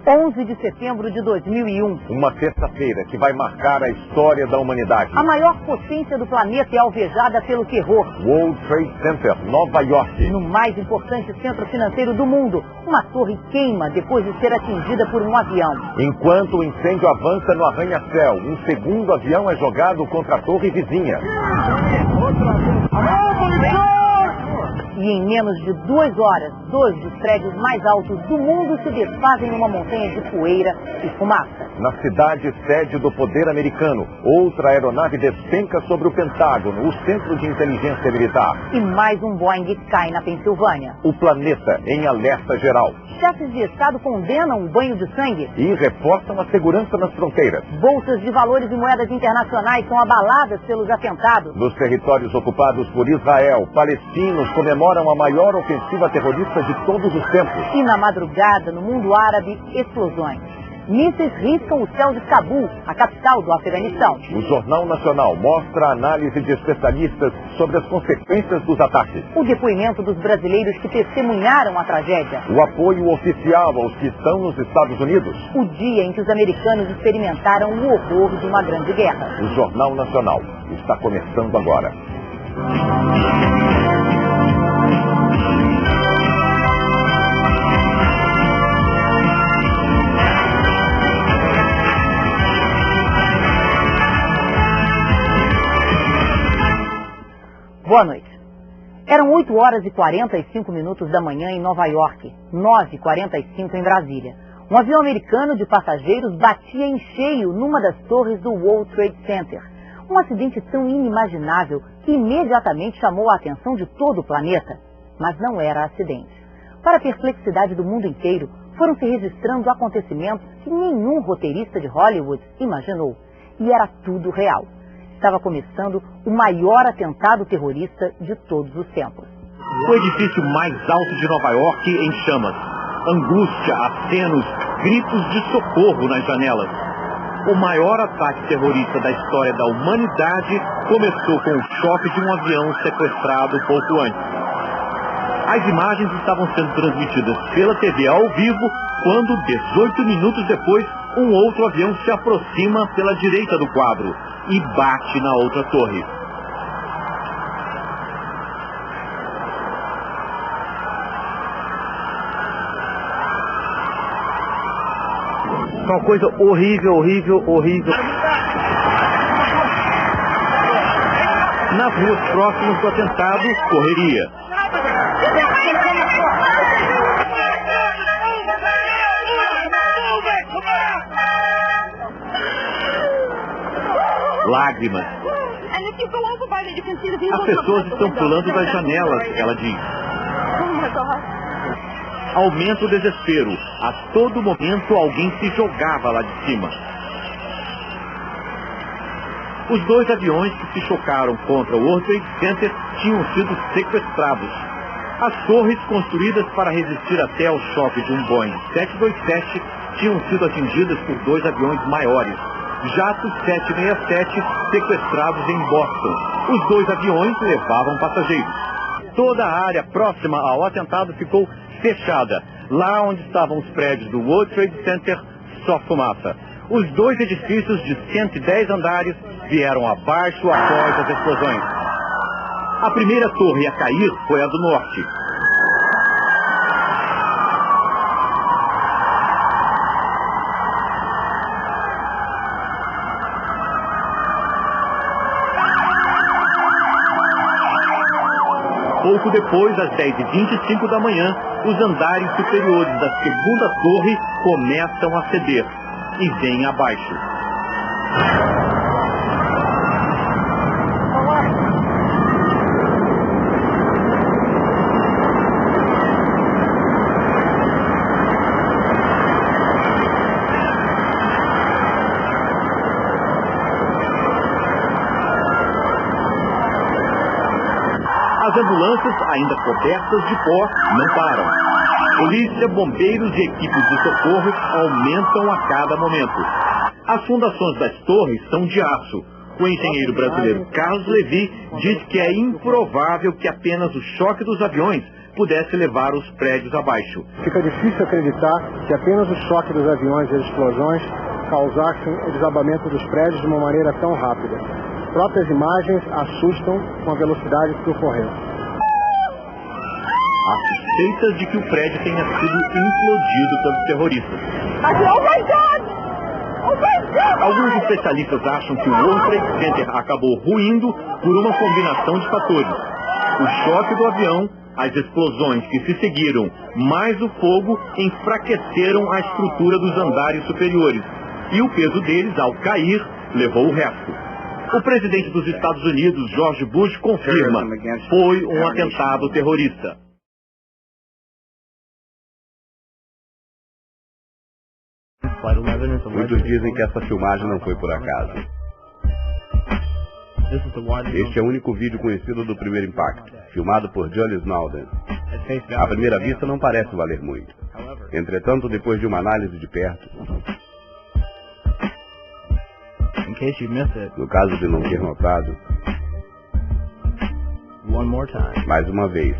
11 de setembro de 2001. Uma terça-feira que vai marcar a história da humanidade. A maior potência do planeta é alvejada pelo terror. World Trade Center, Nova York. No mais importante centro financeiro do mundo, uma torre queima depois de ser atingida por um avião. Enquanto o incêndio avança no arranha-céu, um segundo avião é jogado contra a torre vizinha. E em menos de 2 horas, 2 dos prédios mais altos do mundo se desfazem numa montanha de poeira e fumaça. Na cidade sede do poder americano, outra aeronave despenca sobre o Pentágono, o centro de inteligência militar. E mais um Boeing cai na Pensilvânia. O planeta em alerta geral. Chefes de Estado condenam o banho de sangue. E reforçam a segurança nas fronteiras. Bolsas de valores e moedas internacionais são abaladas pelos atentados. Nos territórios ocupados por Israel, palestinos comemoram a maior ofensiva terrorista de todos os tempos. E na madrugada, no mundo árabe, explosões. Mísseis riscam o céu de Cabul, a capital do Afeganistão. O Jornal Nacional mostra a análise de especialistas sobre as consequências dos ataques. O depoimento dos brasileiros que testemunharam a tragédia. O apoio oficial aos que estão nos Estados Unidos. O dia em que os americanos experimentaram o horror de uma grande guerra. O Jornal Nacional está começando agora. Boa noite. Eram 8 horas e 45 minutos da manhã em Nova York, 9h45 em Brasília. Um avião americano de passageiros batia em cheio numa das torres do World Trade Center. Um acidente tão inimaginável que imediatamente chamou a atenção de todo o planeta. Mas não era acidente. Para a perplexidade do mundo inteiro, foram se registrando acontecimentos que nenhum roteirista de Hollywood imaginou. E era tudo real. Estava começando o maior atentado terrorista de todos os tempos. O edifício mais alto de Nova York em chamas. Angústia, acenos, gritos de socorro nas janelas. O maior ataque terrorista da história da humanidade começou com o choque de um avião sequestrado pouco antes. As imagens estavam sendo transmitidas pela TV ao vivo quando, 18 minutos depois, um outro avião se aproxima pela direita do quadro e bate na outra torre. Uma coisa horrível, horrível, horrível. Nas ruas próximas do atentado, correria. Lágrimas. As pessoas estão pulando das janelas, ela diz. Aumenta o desespero. A todo momento alguém se jogava lá de cima. Os 2 aviões que se chocaram contra o World Trade Center tinham sido sequestrados. As torres construídas para resistir até ao choque de um Boeing 727 tinham sido atingidas por 2 aviões maiores. Jatos 767 sequestrados em Boston. Os 2 aviões levavam passageiros. Toda a área próxima ao atentado ficou fechada. Lá onde estavam os prédios do World Trade Center, só fumaça. Os 2 edifícios de 110 andares vieram abaixo após as explosões. A primeira torre a cair foi a do norte. Pouco depois, às 10h25 da manhã, os andares superiores da segunda torre começam a ceder e vêm abaixo. As ambulâncias, ainda cobertas de pó, não param. Polícia, bombeiros e equipes de socorro aumentam a cada momento. As fundações das torres são de aço. O engenheiro brasileiro Carlos Levi diz que é improvável que apenas o choque dos aviões pudesse levar os prédios abaixo. Fica difícil acreditar que apenas o choque dos aviões e as explosões causassem o desabamento dos prédios de uma maneira tão rápida. Próprias imagens assustam com a velocidade que ocorreu. Há suspeitas de que o prédio tenha sido implodido pelos terroristas. Alguns especialistas acham que o World Trade Center acabou ruindo por uma combinação de fatores. O choque do avião, as explosões que se seguiram, mais o fogo enfraqueceram a estrutura dos andares superiores. E o peso deles, ao cair, levou o resto. O presidente dos Estados Unidos, George Bush, confirma: foi um atentado terrorista. Muitos dizem que essa filmagem não foi por acaso. Este é o único vídeo conhecido do primeiro impacto, filmado por Joel Snowden. À primeira vista não parece valer muito. Entretanto, depois de uma análise de perto, no caso de não ter notado, mais uma vez,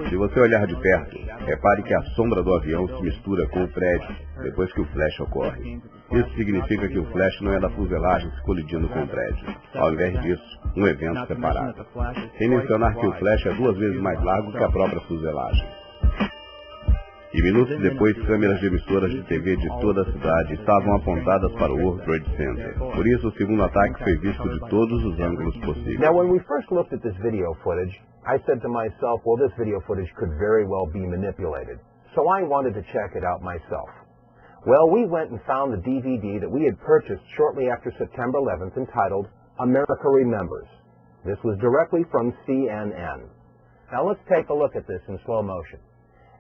se você olhar de perto, repare que a sombra do avião se mistura com o prédio depois que o flash ocorre. Isso significa que o flash não é da fuselagem se colidindo com o prédio. Ao invés disso, um evento separado. Sem mencionar que o flash é 2 vezes mais largo que a própria fuselagem. E minutos depois, câmeras de emissoras de TV de toda a cidade estavam apontadas para o World Trade Center. Por isso, o segundo ataque foi visto de todos os ângulos possíveis. Now, when we first looked at this video footage, I said to myself, well, this video footage could very well be manipulated. So I wanted to check it out myself. Well, we went and found the DVD that we had purchased shortly after September 11th entitled America Remembers. This was directly from CNN. Now let's take a look at this in slow motion.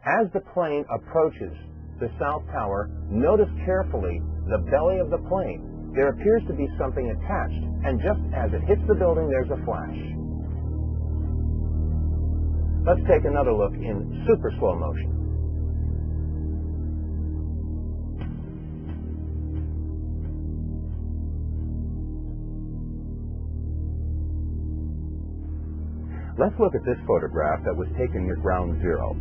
As the plane approaches the South Tower, notice carefully the belly of the plane. There appears to be something attached, and just as it hits the building, there's a flash. Let's take another look in super slow motion. Let's look at this photograph that was taken near Ground Zero.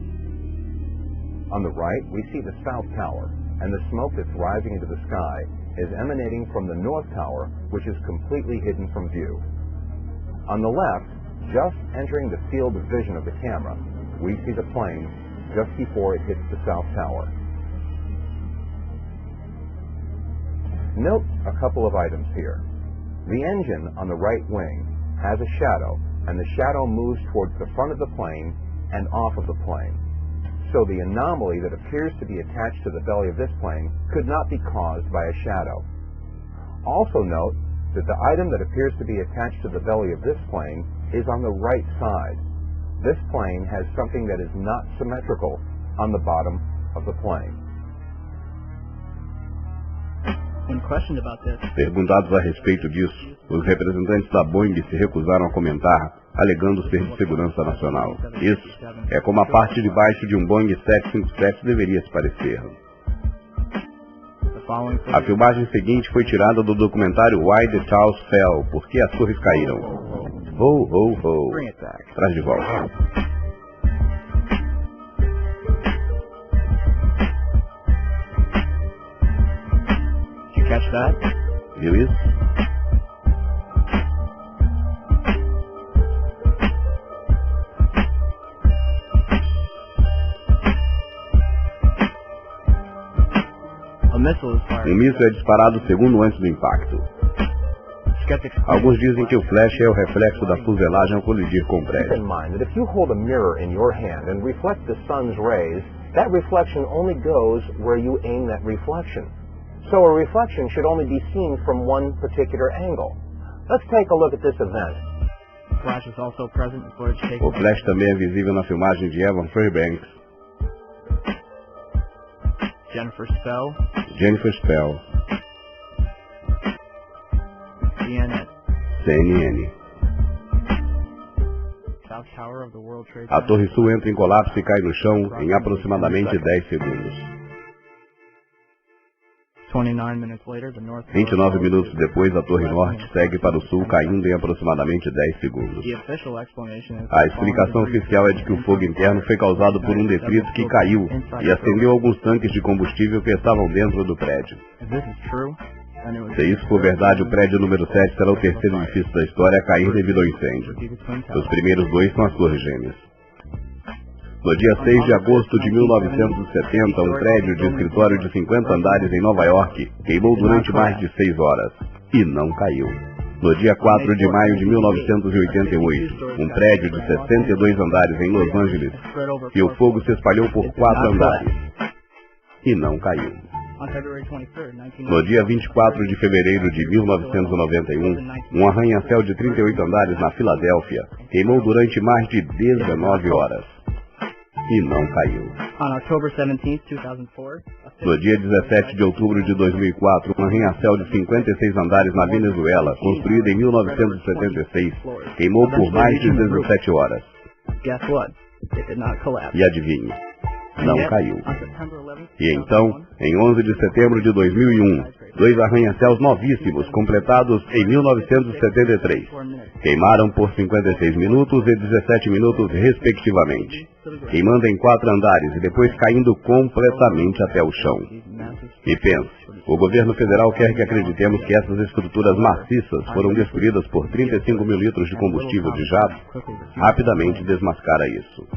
On the right, we see the South Tower, and the smoke that's rising into the sky is emanating from the North Tower, which is completely hidden from view. On the left, just entering the field of vision of the camera, we see the plane just before it hits the South Tower. Note a couple of items here. The engine on the right wing has a shadow, and the shadow moves towards the front of the plane and off of the plane. So the anomaly that appears to be attached to the belly of this plane could not be caused by a shadow. Also note that the item that appears to be attached to the belly of this plane is on the right side. This plane has something that is not symmetrical on the bottom of the plane. Perguntados a respeito disso, os representantes da Boeing se recusaram a comentar, alegando ser de segurança nacional. Isso é como a parte de baixo de um Boeing 757 deveria se parecer. A filmagem seguinte foi tirada do documentário Why the Towers Fell, Por que as torres caíram. Ho, ho, ho. Traz de volta. Catch that? Viu isso? Um míssil é disparado segundo antes do impacto. Alguns dizem que o flash é o reflexo da fuselagem ao colidir com o prédio. Keep in mind that if you hold a mirror in your hand and reflect the sun's rays, that reflection only goes where you aim that reflection. So a reflection should only be seen from one particular angle. Let's take a look at this event. O flash também é visível na filmagem de Evan Fairbanks, Jennifer Spell, CNN. A Torre Sul entra em colapso e cai no chão em aproximadamente 10 segundos. 29 minutos depois, a Torre Norte segue para o sul, caindo em aproximadamente 10 segundos. A explicação oficial é de que o fogo interno foi causado por um detrito que caiu e acendeu alguns tanques de combustível que estavam dentro do prédio. Se isso for verdade, o prédio número 7 será o terceiro edifício da história a cair devido ao incêndio. Os primeiros dois são as Torres Gêmeas. No dia 6 de agosto de 1970, um prédio de escritório de 50 andares em Nova York queimou durante mais de 6 horas e não caiu. No dia 4 de maio de 1988, um prédio de 62 andares em Los Angeles e o fogo se espalhou por 4 andares e não caiu. No dia 24 de fevereiro de 1991, um arranha-céu de 38 andares na Filadélfia queimou durante mais de 19 horas e não caiu. No dia 17 de outubro de 2004, um arranha-céu de 56 andares na Venezuela, construído em 1976, queimou por mais de 17 horas. E adivinhe, não caiu. E então, em 11 de setembro de 2001, dois arranha-céus novíssimos, completados em 1973, queimaram por 56 minutos e 17 minutos respectivamente, queimando em 4 andares e depois caindo completamente até o chão. E pense, o governo federal quer que acreditemos que essas estruturas maciças foram destruídas por 35 mil litros de combustível de jato? Rapidamente desmascara isso.